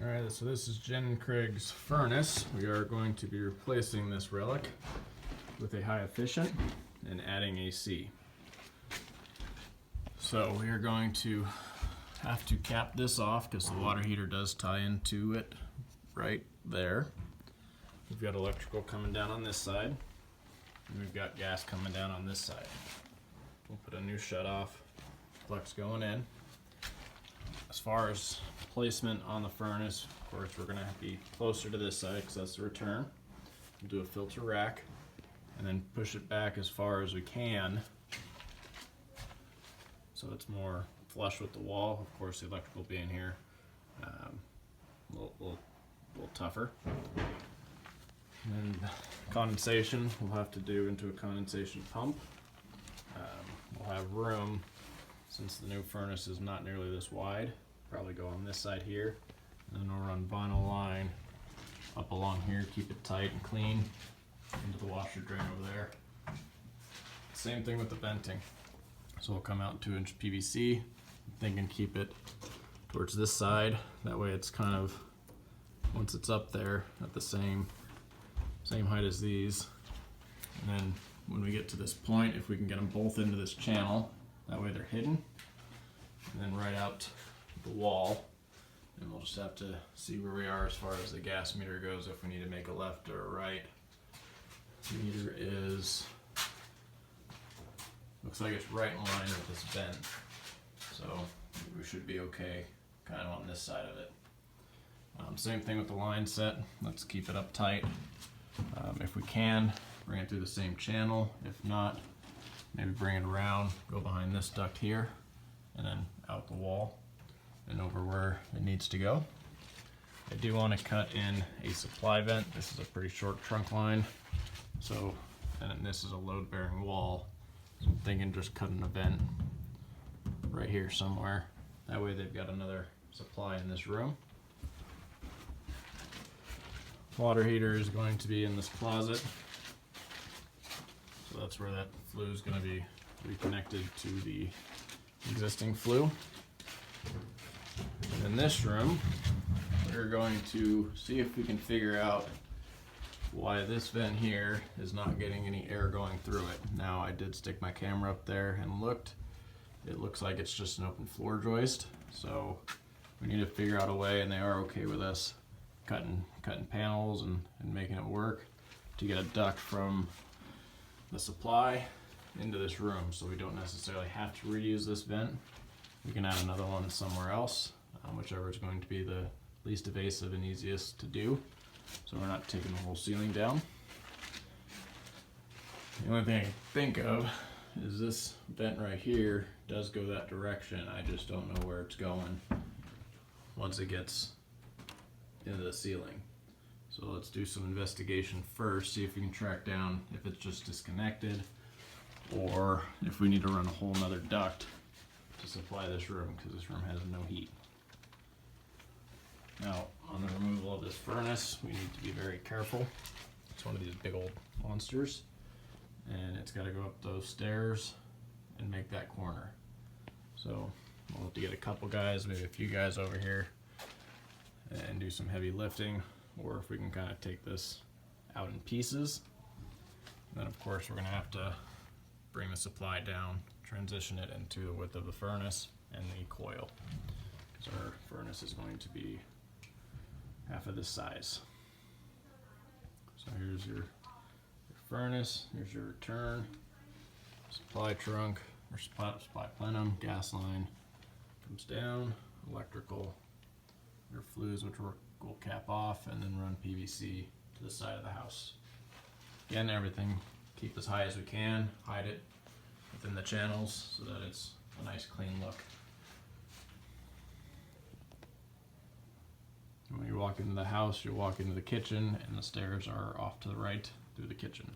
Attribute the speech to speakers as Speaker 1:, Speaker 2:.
Speaker 1: Alright, so this is Jen and Craig's furnace. We are going to be replacing this relic with a high efficient and adding AC. So we are going to have to cap this off because the water heater does tie into it right there. We've got electrical coming down on this side, and we've got gas coming down on this side. We'll put a new shutoff, flux going in. As far as placement on the furnace, of course we're going to be closer to this side because that's the return. We'll do a filter rack and then push it back as far as we can so it's more flush with the wall. Of course the electrical being here a little tougher. And then condensation we'll have to do into a condensation pump. We'll have room, since the new furnace is not nearly this wide, probably go on this side here, and then we'll run vinyl line up along here, keep it tight and clean into the washer drain over there. Same thing with the venting. So we'll come out 2-inch PVC, I'm thinking keep it towards this side, that way it's kind of, once it's up there at the same height as these, and then when we get to this point, if we can get them both into this channel, that way they're hidden, and then right out the wall, and we'll just have to see where we are as far as the gas meter goes, if we need to make a left or a right. The meter is, looks like it's right in line with this vent, so we should be okay kind of on this side of it. Same thing with the line set, let's keep it up tight. If we can, bring it through the same channel. If not, maybe bring it around, go behind this duct here, and then out the wall and over where it needs to go. I do want to cut in a supply vent. This is a pretty short trunk line, so, and then this is a load bearing wall. So I'm thinking just cutting a vent right here somewhere. That way they've got another supply in this room. Water heater is going to be in this closet. So that's where that flue is going to be reconnected to the existing flue. And in this room, we're going to see if we can figure out why this vent here is not getting any air going through it. Now I did stick my camera up there and looked. It looks like it's just an open floor joist. So we need to figure out a way, and they are okay with us cutting panels and making it work, to get a duct from the supply into this room, so we don't necessarily have to reuse this vent. We can add another one somewhere else, whichever is going to be the least invasive and easiest to do, so we're not taking the whole ceiling down. The only thing I can think of is this vent right here does go that direction. I just don't know where it's going once it gets into the ceiling. So let's do some investigation first, see if we can track down if it's just disconnected or if we need to run a whole nother duct to supply this room, because this room has no heat. Now, on the removal of this furnace, we need to be very careful. It's one of these big old monsters, and it's got to go up those stairs and make that corner. So we'll have to get a couple guys, maybe a few guys over here, and do some heavy lifting, or if we can kind of take this out in pieces. And then of course we're going to have to bring the supply down, transition it into the width of the furnace and the coil, because our furnace is going to be half of this size. So here's your furnace, here's your return, supply trunk, or supply plenum, gas line comes down, electrical, your flues, which we'll cap off, and then run PVC to the side of the house. Again, everything keep as high as we can, hide it within the channels so that it's a nice clean look. When you walk into the house, you walk into the kitchen, and the stairs are off to the right through the kitchen.